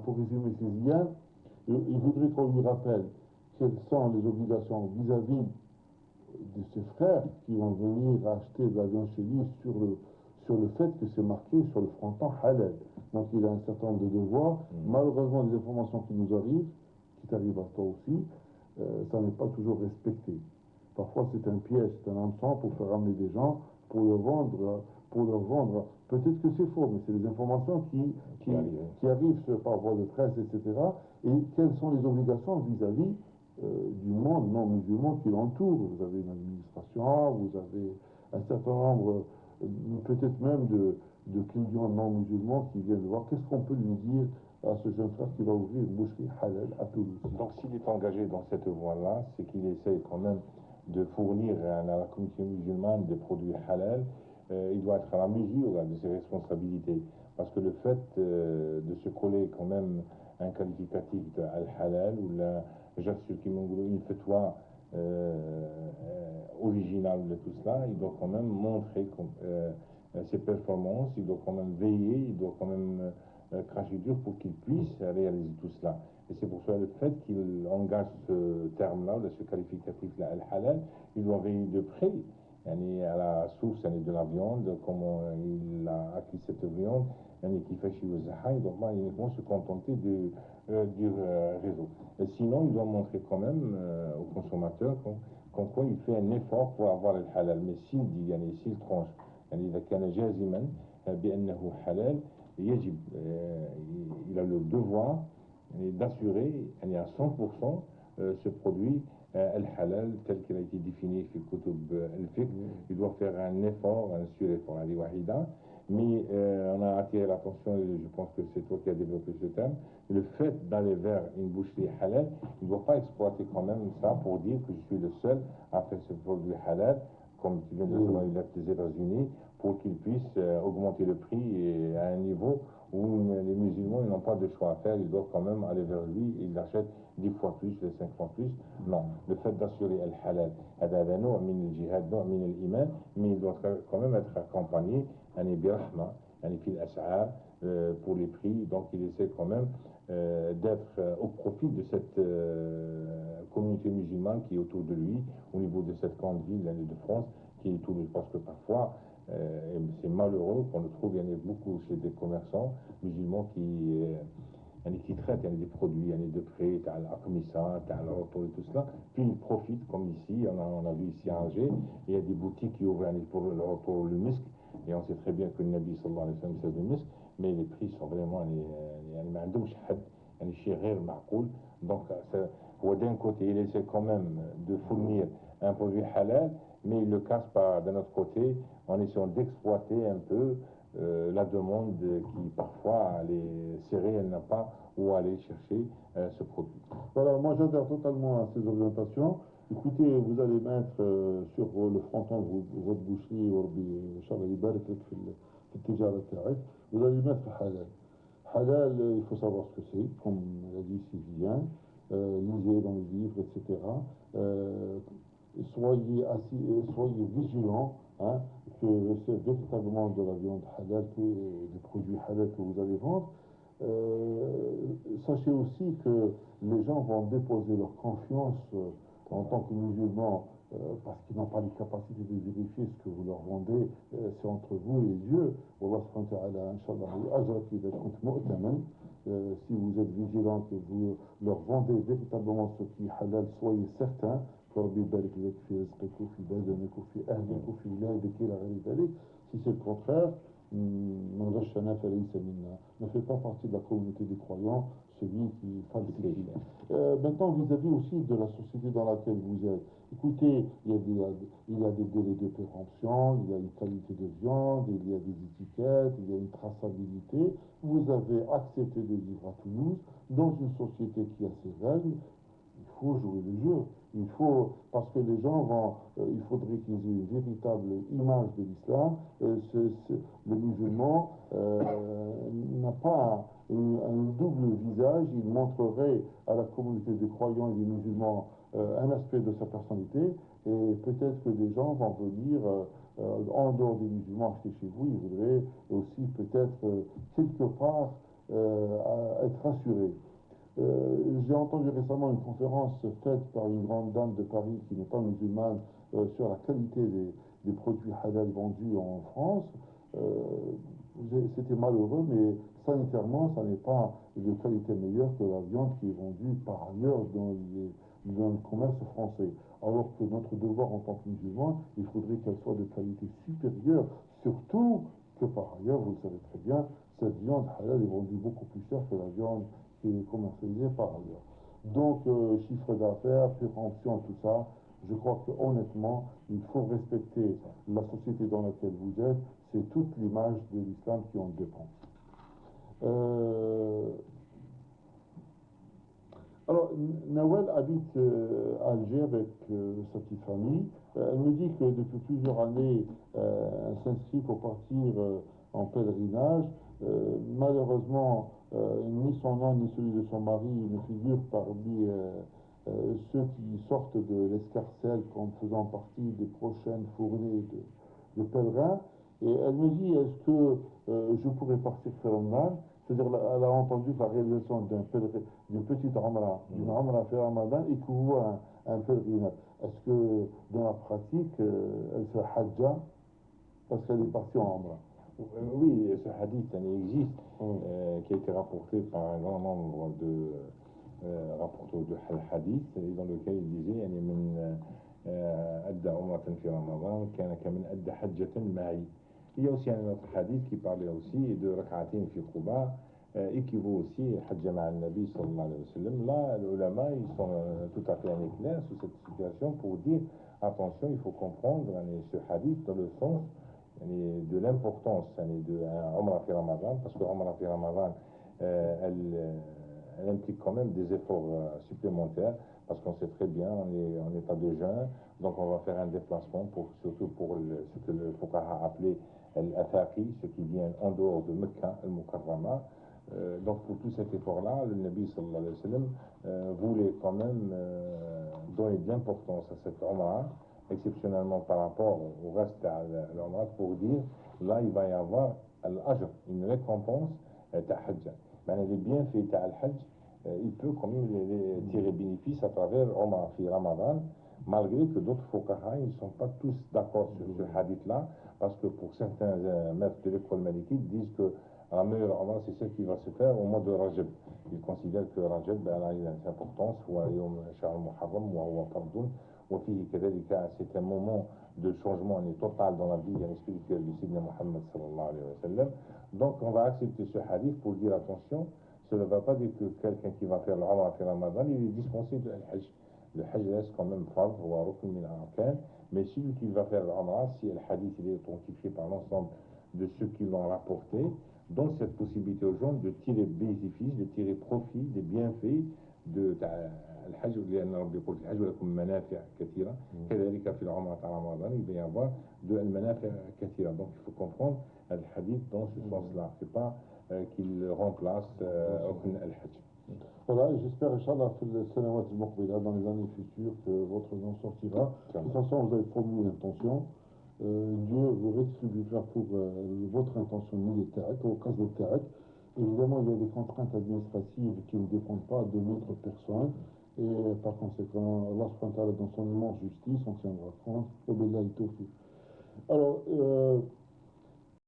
pour résumer ces liens, il voudrait qu'on lui rappelle quelles sont les obligations vis-à-vis de ses frères qui vont venir acheter de la viande chez lui sur le fait que c'est marqué sur le fronton halal. Donc il a un certain nombre de devoirs. Malheureusement, les informations qui nous arrivent, qui t'arrivent à toi aussi, ça n'est pas toujours respecté. Parfois c'est un piège, c'est un hameçon pour faire ramener des gens, pour leur vendre. Peut-être que c'est faux, mais c'est des informations qui arrivent par voie de presse, etc. Et quelles sont les obligations vis-à-vis du monde non musulman qui l'entoure. Vous avez une administration, vous avez un certain nombre, peut-être même de clients non musulmans qui viennent voir. Qu'est-ce qu'on peut lui dire à ce jeune frère qui va ouvrir une boucherie halal à Toulouse? Donc s'il est engagé dans cette voie-là, c'est qu'il essaye quand même de fournir à la communauté musulmane des produits halal. Il doit être à la mesure de ses responsabilités. Parce que le fait de se coller quand même un qualificatif de al-halal ou la j'assure qu'il une fatwa originale de tout cela, il doit quand même montrer ses performances, il doit quand même veiller, il doit quand même cracher dur pour qu'il puisse réaliser tout cela. Et c'est pour cela le fait qu'il engage ce terme-là, ce qualificatif-là, al-halal, il doit veiller de près à la source de la viande, comment il a acquis cette viande, qui fait chez il doit pas uniquement se contenter du réseau. Et sinon, il doit montrer quand même au consommateur qu'en quoi il fait un effort pour avoir le halal. Mais s'il dit, s'il tranche, إذا كان جازما بأنه حلال يجب il a le devoir d'assurer à 100% ce produit al-halal tel qu'il a été défini في كتب الفقه. Il doit faire un effort, un sur-effort. Mais on a attiré l'attention, et je pense que c'est toi qui as développé ce thème, le fait d'aller vers une boucherie halal, il ne doit pas exploiter quand même ça pour dire que je suis le seul à faire ce produit halal, comme tu viens de dire, il a des États-Unis, pour qu'ils puissent augmenter le prix et à un niveau où les musulmans n'ont pas de choix à faire, ils doivent quand même aller vers lui et ils achètent 10 fois plus, 5 fois plus. Non, le fait d'assurer al-halal, mais il doit quand même être accompagné برحمة في الأسعار pour les prix, donc il essaie quand même d'être au profit de cette communauté musulmane qui est autour de lui, au niveau de cette grande ville de France, qui est Toulouse, parce que parfois c'est malheureux qu'on le trouve, il y en a beaucoup chez des commerçants musulmans qui traitent des produits de près, t'as l'Akmissa, t'as l'Auto et tout cela, puis ils profitent, comme ici, on a vu ici à Alger, il y a des boutiques qui ouvrent pour l'Auto, le musc, et on sait très bien que le Nabi sallallahu alayhi wa sallam c'est le musc, mais les prix sont vraiment ما عندهمش حد شيء غير معقول. Donc d'un côté il essaie quand même de fournir un produit halal, mais il le casse pas d'un autre côté en essayant d'exploiter un peu la demande qui parfois les serrée, elle n'a pas où aller chercher ce produit. Voilà, moi j'adhère totalement à ces orientations. Écoutez, vous allez mettre sur le fronton de votre boucherie, vous allez mettre halal. Halal, il faut savoir ce que c'est, comme l'a dit Sylvien, lisez dans les livres, etc. Soyez vigilants, hein, que c'est véritablement de la viande halal, des produits halal que vous allez vendre. Sachez aussi que les gens vont déposer leur confiance en tant que musulmans parce qu'ils n'ont pas les capacités de vérifier ce que vous leur vendez, c'est entre vous et Dieu. Wallah subhanahu wa ta'ala, Inch'Allah, ajraki idha kunt mu'taman. Si vous êtes vigilant, que vous leur vendez véritablement ce qui est halal, soyez certains. فربي يبارك لك في رزقك وفي بدنك وفي أهلك وفي ولادك إلى غير ذلك. Si c'est le contraire, ne fait pas partie de la communauté des croyants, celui qui falsifie. Maintenant, vis-à-vis aussi de la société dans laquelle vous êtes, écoutez, il y a des délais de péremption, il y a une qualité de viande, il y a des étiquettes, il y a une traçabilité. Vous avez accepté de vivre à Toulouse, dans une société qui a ses règles. Il faut jouer le jeu. Il faut, parce que les gens vont, il faudrait qu'ils aient une véritable image de l'islam. Le musulman n'a pas un double visage. Il montrerait à la communauté des croyants et des musulmans un aspect de sa personnalité. Et peut-être que des gens vont venir en dehors des musulmans acheter chez vous. Ils voudraient aussi peut-être quelque part être rassurés. J'ai entendu récemment une conférence faite par une grande dame de Paris qui n'est pas musulmane sur la qualité des produits halal vendus en France. Euh, C'était malheureux, mais sanitairement, ça n'est pas de qualité meilleure que la viande qui est vendue par ailleurs dans le commerce français. Alors que notre devoir en tant que musulman, il faudrait qu'elle soit de qualité supérieure, surtout que par ailleurs, vous le savez très bien, cette viande halal est vendue beaucoup plus cher que la viande qui est commercialisée par ailleurs. Donc, chiffre d'affaires, prévention, tout ça, je crois que honnêtement, il faut respecter la société dans laquelle vous êtes. C'est toute l'image de l'islam qui en dépend. Euh, alors, Nawel habite à Alger avec sa petite famille. Elle me dit que depuis plusieurs années, elle s'inscrit pour partir en pèlerinage. Malheureusement, ni son nom ni celui de son mari ne figurent parmi ceux qui sortent de l'escarcelle comme faisant partie des prochaines fournées de pèlerins. Et elle me dit, est-ce que je pourrais partir faire un mal? C'est-à-dire, elle a entendu la réalisation d'une petite Umrah, d'une Umrah fait Ramadan équivaut à un pèlerinage. Est-ce que dans la pratique, elle se hajja parce qu'elle est partie en Umrah? Oui, ce hadith existe, qui a été rapporté par un grand nombre de rapporteurs de hadith, et dans lequel il disait يعني من أدى عمرة في رمضان كان كمن أدى حجة معي. Il y a aussi un autre hadith qui parlait aussi de rak'atin fi Quba, équivaut aussi hajja ma'a al-Nabi sallallahu alayhi wa sallam. Là, les ulama, ils sont tout à fait clairs sur cette situation pour dire attention, il faut comprendre ce hadith dans le sens de l'importance de Umrah fi Ramadan, parce que Umrah fi Ramadan, elle implique quand même des efforts supplémentaires, parce qu'on sait très bien, on est en état de jeûne, donc on va faire un déplacement, surtout pour ce que le Fuqaha a appelé Al-Athaqi, ce qui vient en dehors de Mecca, Al-Mukarrama. Donc pour tout cet effort-là, le Nabi sallallahu alayhi wa sallam voulait quand même donner de l'importance à cette Umrah, exceptionnellement par rapport au reste de l'Umrah, pour dire, là il va y avoir l'ajr, une récompense ta hajj. Mais les bienfaits ta al-hajj, il peut quand même tirer bénéfice à travers Umrah fi Ramadan, malgré que d'autres fuqaha ne sont pas tous d'accord sur ce hadith-là, parce que pour certains maîtres de l'école malikite disent que la meilleure Umrah, c'est celle qui va se faire au mois de Rajab. Ils considèrent que Rajab a une importance, ou Yom Shahr Muharram, ou Fardun, c'est un moment de changement total dans la vie spirituelle du Sidna Muhammad sallallahu alayhi wa sallam. Donc on va accepter ce hadith pour dire attention, cela ne va pas dire que quelqu'un qui va faire l'Umrah fi Ramadan, il est dispensé de Hajj. Le Hajj reste quand même fard, ou rukn min al-arkan, mais celui qui va faire l'Umrah, si le hadith il est authentifié par l'ensemble de ceux qui l'ont rapporté, donne cette possibilité aux gens de tirer bénéfice, de tirer profit des bienfaits de الحج لأن ربي يقول في الحج ولكم منافع كثيرة كذلك في العمرة رمضان il va y avoir de المنافع كثيرة. Donc il faut comprendre le hadith dans ce sens-là, c'est pas qu'il remplace الحج. Voilà, j'espère, Inch'Allah, dans les années futures, que votre nom sortira. De toute façon, vous avez promis une intention. Dieu vous rétribuera pour votre intention militaire, au cas de terre. Évidemment, il y a des contraintes administratives qui ne dépendent pas de notre personne. Et par conséquent, Allah subhanahu wa ta'ala, dans son immense justice, on tiendra compte. Alors,